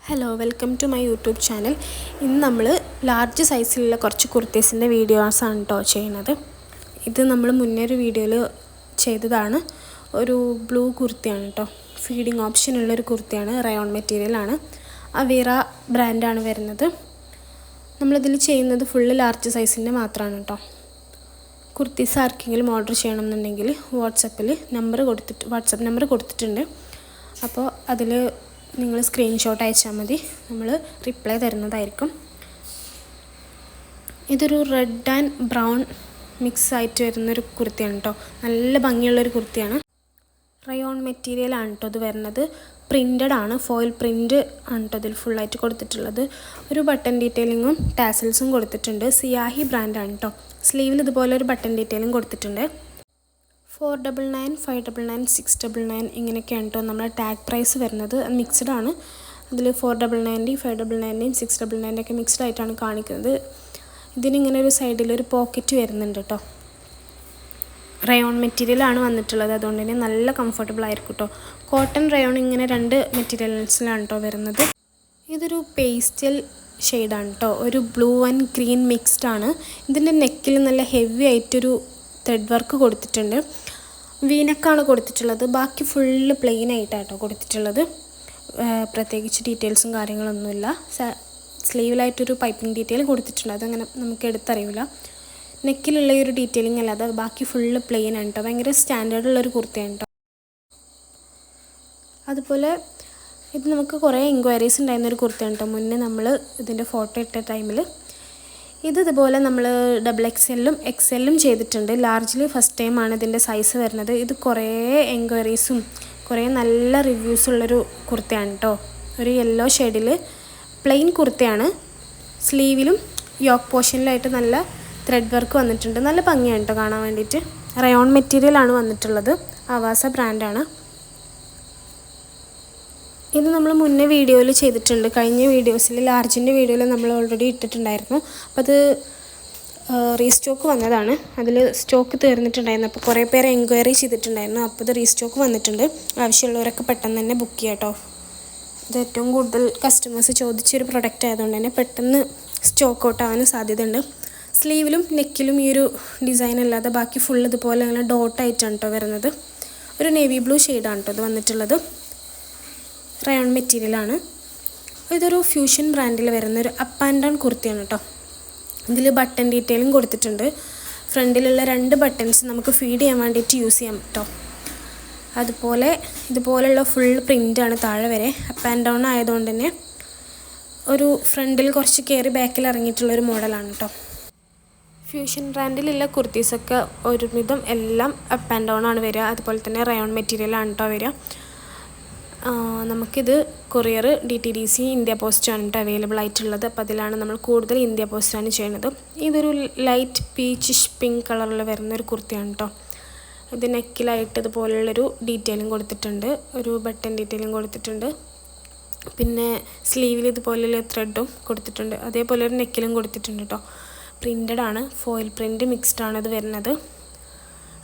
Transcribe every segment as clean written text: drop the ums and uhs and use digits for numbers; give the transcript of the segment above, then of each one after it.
Hello welcome to my YouTube channel. ഇന്ന് നമ്മൾ large സൈസിലുള്ള കുറച്ച് കുർത്തീസിൻ്റെ വീഡിയോസാണ് കേട്ടോ ചെയ്യുന്നത്. ഇത് നമ്മൾ മുന്നേ ഒരു വീഡിയോയിൽ ചെയ്തതാണ്. ഒരു ബ്ലൂ കുർത്തിയാണ് കേട്ടോ. ഫീഡിങ് ഓപ്ഷനുള്ളൊരു കുർത്തിയാണ്. റയോൺ മെറ്റീരിയലാണ്. അവീറ ബ്രാൻഡാണ് വരുന്നത്. നമ്മളിതിൽ ചെയ്യുന്നത് ഫുള്ള് ലാർജ് സൈസിൻ്റെ മാത്രമാണ് കേട്ടോ. കുർത്തീസ് ആർക്കെങ്കിലും ഓർഡർ ചെയ്യണമെന്നുണ്ടെങ്കിൽ വാട്സപ്പ് നമ്പർ കൊടുത്തിട്ടുണ്ട്. അപ്പോൾ അതിൽ നിങ്ങൾ സ്ക്രീൻഷോട്ട് അയച്ചാൽ മതി, നമ്മൾ റിപ്ലൈ തരുന്നതായിരിക്കും. ഇതൊരു റെഡ് ആൻഡ് ബ്രൗൺ മിക്സ് ആയിട്ട് വരുന്നൊരു കുർത്തിയാണ് കേട്ടോ. നല്ല ഭംഗിയുള്ളൊരു കുർത്തിയാണ്. റയോൺ മെറ്റീരിയലാണ് കേട്ടോ ഇത് വരുന്നത്. പ്രിൻ്റഡ് ആണ്, ഫോയിൽ പ്രിൻ്റ് ആണ് കേട്ടോ ഇതിൽ ഫുള്ളായിട്ട് കൊടുത്തിട്ടുള്ളത്. ഒരു ബട്ടൺ ഡീറ്റെയിലിങ്ങും ടാസൽസും കൊടുത്തിട്ടുണ്ട്. സിയാഹി ബ്രാൻഡാണ് കേട്ടോ. സ്ലീവിൽ ഇതുപോലെ ഒരു ബട്ടൺ ഡീറ്റെയിലിംഗ് കൊടുത്തിട്ടുണ്ട്. 499, 599, 699 ഇങ്ങനെയൊക്കെയാണ് കേട്ടോ നമ്മുടെ ടാഗ് പ്രൈസ് വരുന്നത്. മിക്സ്ഡ് ആണ്. അതിൽ 499, 599, 699 ഒക്കെ മിക്സ്ഡ് ആയിട്ടാണ് കാണിക്കുന്നത്. ഇതിനിങ്ങനെ ഒരു സൈഡിലൊരു പോക്കറ്റ് വരുന്നുണ്ട് കേട്ടോ. റയോൺ മെറ്റീരിയലാണ് വന്നിട്ടുള്ളത്, അതുകൊണ്ട് തന്നെ നല്ല കംഫർട്ടബിൾ ആയിരിക്കും കേട്ടോ. കോട്ടൺ റയോൺ ഇങ്ങനെ രണ്ട് മെറ്റീരിയൽസിലാണ് കേട്ടോ വരുന്നത്. ഇതൊരു പേസ്റ്റൽ ഷെയ്ഡാണ് കേട്ടോ. ഒരു ബ്ലൂ ആൻഡ് ഗ്രീൻ മിക്സ്ഡ് ആണ്. ഇതിൻ്റെ നെക്കിൽ നല്ല ഹെവി ആയിട്ടൊരു ത്രെഡ് വർക്ക് കൊടുത്തിട്ടുണ്ട്. വീനക്കാണ് കൊടുത്തിട്ടുള്ളത്. ബാക്കി ഫുള്ള് പ്ലെയിൻ ആയിട്ടാട്ടോ കൊടുത്തിട്ടുള്ളത്. പ്രത്യേകിച്ച് ഡീറ്റെയിൽസും കാര്യങ്ങളൊന്നുമില്ല. സ്ലീവിലായിട്ടൊരു പൈപ്പിംഗ് ഡീറ്റെയിൽ കൊടുത്തിട്ടുണ്ട്, അതങ്ങനെ നമുക്ക് എടുത്തറിയില്ല. നെക്കിലുള്ള ഈ ഒരു ഡീറ്റെയിലിംഗ് അല്ലാതെ ബാക്കി ഫുള്ള് പ്ലെയിൻ ആണ് കേട്ടോ. ഭയങ്കര സ്റ്റാൻഡേർഡുള്ളൊരു കുർത്തിയാണ് കേട്ടോ. അതുപോലെ ഇത് നമുക്ക് കുറേ എൻക്വയറീസ് ഉണ്ടായിരുന്നൊരു കുർത്തിയാണ് കേട്ടോ. മുന്നേ നമ്മൾ ഇതിൻ്റെ ഫോട്ടോ ഇട്ട ടൈമിൽ ഇതുപോലെ നമ്മൾ XXLും XLും ചെയ്തിട്ടുണ്ട്. ലാർജ്ലി ഫസ്റ്റ് ടൈമാണ് ഇതിൻ്റെ സൈസ് വരുന്നത്. ഇത് കുറേ എൻക്വയറീസും കുറേ നല്ല റിവ്യൂസുള്ളൊരു കുർത്തയാണ് കേട്ടോ. ഒരു യെല്ലോ ഷെയ്ഡിൽ പ്ലെയിൻ കുർത്തയാണ്. സ്ലീവിലും യോക്ക് പോർഷനിലായിട്ട് നല്ല ത്രെഡ് വർക്ക് വന്നിട്ടുണ്ട്. നല്ല ഭംഗിയാണ് കേട്ടോ കാണാൻ വേണ്ടിയിട്ട്. റയോൺ മെറ്റീരിയലാണ് വന്നിട്ടുള്ളത്. ആവാസ ബ്രാൻഡാണ്. ഇത് നമ്മൾ മുന്നേ വീഡിയോയിൽ ചെയ്തിട്ടുണ്ട്. കഴിഞ്ഞ വീഡിയോസിൽ ലാർജിൻ്റെ വീഡിയോയിൽ നമ്മൾ ഓൾറെഡി ഇട്ടിട്ടുണ്ടായിരുന്നു. അപ്പോൾ അത് റീസ്റ്റോക്ക് വന്നതാണ്. അതിൽ സ്റ്റോക്ക് തീർന്നിട്ടുണ്ടായിരുന്നു. അപ്പോൾ കുറേ പേര് എൻക്വയറി ചെയ്തിട്ടുണ്ടായിരുന്നു. അപ്പോൾ ഇത് റീസ്റ്റോക്ക് വന്നിട്ടുണ്ട്. ആവശ്യമുള്ളവരൊക്കെ പെട്ടെന്ന് തന്നെ ബുക്ക് ചെയ്യാം കേട്ടോ. ഇത് ഏറ്റവും കൂടുതൽ കസ്റ്റമേഴ്സ് ചോദിച്ചൊരു പ്രൊഡക്റ്റ് ആയതുകൊണ്ട് തന്നെ പെട്ടെന്ന് സ്റ്റോക്ക് ഔട്ട് ആവാനും സാധ്യതയുണ്ട്. സ്ലീവിലും നെക്കിലും ഈ ഒരു ഡിസൈൻ അല്ലാതെ ബാക്കി ഫുൾ ഇതുപോലെ അങ്ങനെ ഡോട്ടായിട്ടാണ് കേട്ടോ വരുന്നത്. ഒരു നേവി ബ്ലൂ ഷെയ്ഡാണ് കേട്ടോ ഇത് വന്നിട്ടുള്ളത്. റയോൺ മെറ്റീരിയലാണ്. ഇതൊരു ഫ്യൂഷൻ ബ്രാൻഡിൽ വരുന്നൊരു അപ്പ് ആൻഡ് ഡൗൺ കുർത്തിയാണ് കേട്ടോ. ഇതിൽ ബട്ടൺ ഡീറ്റെയിലും കൊടുത്തിട്ടുണ്ട്. ഫ്രണ്ടിലുള്ള 2 ബട്ടൺസ് നമുക്ക് ഫീഡ് ചെയ്യാൻ വേണ്ടിയിട്ട് യൂസ് ചെയ്യാം കേട്ടോ. അതുപോലെ ഇതുപോലുള്ള ഫുൾ പ്രിൻ്റാണ് താഴെ വരെ. അപ്പ് ആൻഡ് ഡൗൺ ആയതുകൊണ്ട് തന്നെ ഒരു ഫ്രണ്ടിൽ കുറച്ച് കയറി ബാക്കിൽ ഇറങ്ങിയിട്ടുള്ളൊരു മോഡലാണ് കേട്ടോ. ഫ്യൂഷൻ ബ്രാൻഡിലുള്ള കുർത്തീസൊക്കെ ഒരുവിധം എല്ലാം അപ്പ് ആൻഡ് ഡൗൺ ആണ് വരിക. അതുപോലെ തന്നെ റയോൺ മെറ്റീരിയലാണ് കേട്ടോ വരിക. നമുക്കിത് കൊറിയർ DTDC ഇന്ത്യ പോസ്റ്റാണ് കേട്ടോ അവൈലബിൾ ആയിട്ടുള്ളത്. അപ്പോൾ അതിലാണ് നമ്മൾ കൂടുതൽ ഇന്ത്യ പോസ്റ്റാണ് ചെയ്യുന്നത്. ഇതൊരു ലൈറ്റ് പീച്ചിഷ് പിങ്ക് കളറിൽ വരുന്നൊരു കുർത്തിയാണ് കേട്ടോ. ഇത് നെക്കിലായിട്ട് ഇതുപോലുള്ളൊരു ഡീറ്റെയിലും കൊടുത്തിട്ടുണ്ട്. ഒരു ബട്ടൺ ഡീറ്റെയിലും കൊടുത്തിട്ടുണ്ട്. പിന്നെ സ്ലീവിൽ ഇതുപോലുള്ള ത്രെഡും കൊടുത്തിട്ടുണ്ട്. അതേപോലെ ഒരു നെക്കിലും കൊടുത്തിട്ടുണ്ട് കേട്ടോ. പ്രിൻ്റഡ് ആണ്, ഫോയിൽ പ്രിൻ്റ് മിക്സ്ഡ് ആണ് ഇത് വരുന്നത്.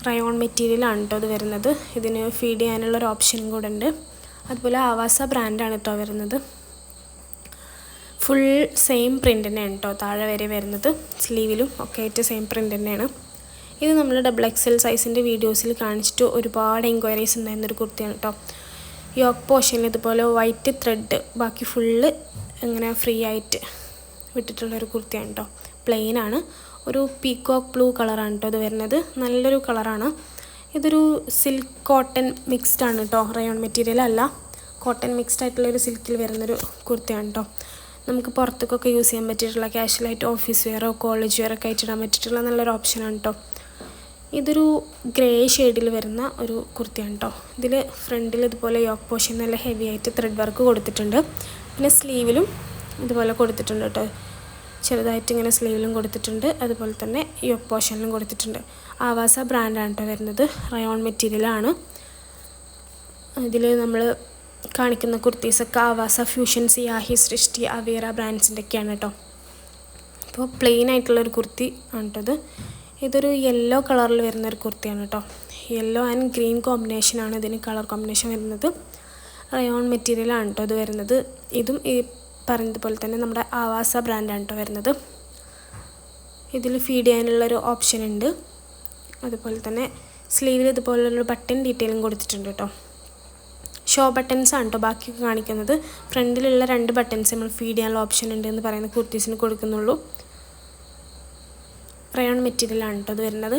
റയോൺ മെറ്റീരിയലാണ് കേട്ടോ ഇത് വരുന്നത്. ഇതിന് ഫീഡ് ചെയ്യാനുള്ളൊരു ഓപ്ഷനും കൂടെ ഉണ്ട്. അതുപോലെ ആവാസ ബ്രാൻഡാണ് കേട്ടോ വരുന്നത്. ഫുൾ സെയിം പ്രിൻ്റ് തന്നെയാണ് കേട്ടോ താഴെ വരെ വരുന്നത്. സ്ലീവിലും ഒക്കെ ആയിട്ട് സെയിം പ്രിൻ്റ് തന്നെയാണ്. ഇത് നമ്മൾ XXL സൈസിൻ്റെ വീഡിയോസിൽ കാണിച്ചിട്ട് ഒരുപാട് എൻക്വയറീസ് ഉണ്ടായിരുന്നൊരു കുർത്തിയാണ് കേട്ടോ. യോക്ക് പോർഷനിൽ ഇതുപോലെ വൈറ്റ് ത്രെഡ്, ബാക്കി ഫുള്ള് ഇങ്ങനെ ഫ്രീ ആയിട്ട് വിട്ടിട്ടുള്ളൊരു കുർത്തിയാണ് കേട്ടോ. പ്ലെയിനാണ്. ഒരു പീകോക്ക് ബ്ലൂ കളറാണ് കേട്ടോ ഇത് വരുന്നത്. നല്ലൊരു കളറാണ്. ഇതൊരു സിൽക്ക് കോട്ടൺ മിക്സ്ഡ് ആണ് കേട്ടോ. റയോൺ മെറ്റീരിയൽ അല്ല, കോട്ടൺ മിക്സ്ഡ് ആയിട്ടുള്ളൊരു സിൽക്കിൽ വരുന്നൊരു കുർത്തിയാണ് കേട്ടോ. നമുക്ക് പുറത്തേക്കൊക്കെ യൂസ് ചെയ്യാൻ പറ്റിയിട്ടുള്ള ക്യാഷ്വലായിട്ട് ഓഫീസ് വെയറോ കോളേജ് വെയറോ ഒക്കെ ആയിട്ട് ഇടാൻ പറ്റിയിട്ടുള്ള നല്ലൊരു ഓപ്ഷനാണ് കേട്ടോ. ഇതൊരു ഗ്രേ ഷെയ്ഡിൽ വരുന്ന ഒരു കുർത്തിയാണ് കേട്ടോ. ഇതിൽ ഫ്രണ്ടിൽ ഇതുപോലെ യോക്ക് പോർഷൻ നല്ല ഹെവി ആയിട്ട് ത്രെഡ് വർക്ക് കൊടുത്തിട്ടുണ്ട്. പിന്നെ സ്ലീവിലും ഇതുപോലെ കൊടുത്തിട്ടുണ്ട് കേട്ടോ. ചെറുതായിട്ട് ഇങ്ങനെ സ്ലീവിലും കൊടുത്തിട്ടുണ്ട്. അതുപോലെ തന്നെ യോക്ക് പോർഷനിലും കൊടുത്തിട്ടുണ്ട്. ആവാസ ബ്രാൻഡാണ് കേട്ടോ വരുന്നത്. റയോൺ മെറ്റീരിയലാണ്. ഇതിൽ നമ്മൾ കാണിക്കുന്ന കുർത്തീസൊക്കെ ആവാസ, ഫ്യൂഷൻ, സിയാഹി, സൃഷ്ടി, അവീറ ബ്രാൻഡ്സിൻ്റെ ഒക്കെയാണ് കേട്ടോ. അപ്പോൾ പ്ലെയിൻ ആയിട്ടുള്ളൊരു കുർത്തി ആണ് കേട്ടത്. ഇതൊരു യെല്ലോ കളറിൽ വരുന്നൊരു കുർത്തിയാണ് കേട്ടോ. യെല്ലോ ആൻഡ് ഗ്രീൻ കോമ്പിനേഷനാണ് ഇതിന് കളർ കോമ്പിനേഷൻ വരുന്നത്. റയോൺ മെറ്റീരിയലാണ് കേട്ടോ ഇത് വരുന്നത്. ഇതും ഈ പറഞ്ഞതുപോലെ തന്നെ നമ്മുടെ ആവാസ ബ്രാൻഡാണ് കേട്ടോ വരുന്നത്. ഇതിൽ ഫീഡ് ചെയ്യാനുള്ളൊരു ഓപ്ഷൻ ഉണ്ട്. അതുപോലെ തന്നെ സ്ലീവിൽ ഇതുപോലുള്ളൊരു ബട്ടൺ ഡീറ്റെയിലും കൊടുത്തിട്ടുണ്ട് കേട്ടോ. ഷോ ബട്ടൺസ് ആണ് കേട്ടോ ബാക്കിയൊക്കെ കാണിക്കുന്നത്. ഫ്രണ്ടിലുള്ള 2 ബട്ടൺസ് നമ്മൾ ഫീഡ് ചെയ്യാനുള്ള ഓപ്ഷൻ ഉണ്ട് എന്ന് പറയുന്ന കുർത്തീസിന് കൊടുക്കുന്നുള്ളൂ. റയോൺ മെറ്റീരിയലാണ് കേട്ടോ ഇത് വരുന്നത്.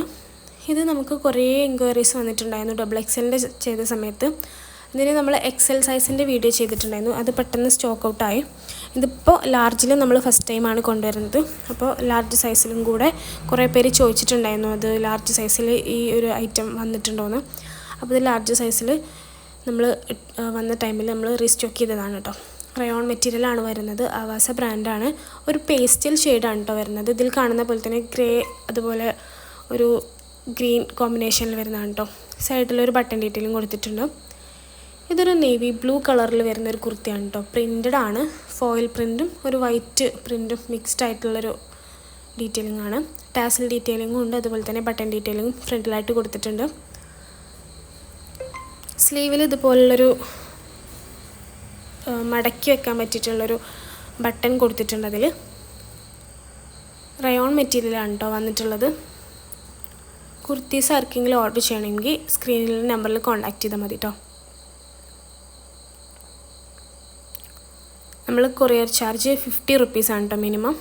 ഇത് നമുക്ക് കുറേ എൻക്വയറീസ് വന്നിട്ടുണ്ടായിരുന്നു XXL ചെയ്ത സമയത്ത്. ഇതിന് നമ്മൾ XL സൈസിൻ്റെ വീഡിയോ ചെയ്തിട്ടുണ്ടായിരുന്നു. അത് പെട്ടെന്ന് സ്റ്റോക്ക് ഔട്ടായി. ഇതിപ്പോൾ ലാർജിൽ നമ്മൾ ഫസ്റ്റ് ടൈമാണ് കൊണ്ടുവരുന്നത്. അപ്പോൾ ലാർജ് സൈസിലും കൂടെ കുറേ പേര് ചോദിച്ചിട്ടുണ്ടായിരുന്നു അത് ലാർജ് സൈസിൽ ഈ ഒരു ഐറ്റം വന്നിട്ടുണ്ടോയെന്ന്. അപ്പോൾ ഇത് ലാർജ് സൈസിൽ നമ്മൾ വന്ന ടൈമിൽ നമ്മൾ റീസ്റ്റോക്ക് ചെയ്തതാണ് കേട്ടോ. റയോൺ മെറ്റീരിയലാണ് വരുന്നത്. ആവാസ ബ്രാൻഡാണ്. ഒരു പേസ്റ്റൽ ഷെയ്ഡാണ് കേട്ടോ വരുന്നത്. ഇതിൽ കാണുന്ന പോലെ തന്നെ ഗ്രേ അതുപോലെ ഒരു ഗ്രീൻ കോമ്പിനേഷനിൽ വരുന്നതാണ് കേട്ടോ. സൈഡിലൊരു ബട്ടൺ ഡീറ്റെയിലും കൊടുത്തിട്ടുണ്ട്. ഇതൊരു നേവി ബ്ലൂ കളറിൽ വരുന്നൊരു കുർത്തിയാണ് കേട്ടോ. പ്രിൻറ്റഡ് ആണ്. ഫോയിൽ പ്രിൻറ്റും ഒരു വൈറ്റ് പ്രിൻറ്റും മിക്സ്ഡ് ആയിട്ടുള്ളൊരു ഡീറ്റെയിലിംഗ് ആണ്. ടാസൽ ഡീറ്റെയിലിംഗും ഉണ്ട്. അതുപോലെ തന്നെ ബട്ടൺ ഡീറ്റെയിലിംഗും ഫ്രണ്ടിലായിട്ട് കൊടുത്തിട്ടുണ്ട്. സ്ലീവിൽ ഇതുപോലുള്ളൊരു മടക്കി വെക്കാൻ പറ്റിയിട്ടുള്ളൊരു ബട്ടൺ കൊടുത്തിട്ടുണ്ട്. അതിൽ റയോൺ മെറ്റീരിയലാണ് കേട്ടോ വന്നിട്ടുള്ളത്. കുർത്തീസ് ആർക്കെങ്കിലും ഓർഡർ ചെയ്യണമെങ്കിൽ സ്ക്രീനിലുള്ള നമ്പറിൽ കോൺടാക്റ്റ് ചെയ്താൽ മതി കേട്ടോ. നമ്മൾ കൊറിയർ ചാർജ് 50 റുപ്പീസാണ് കേട്ടോ മിനിമം.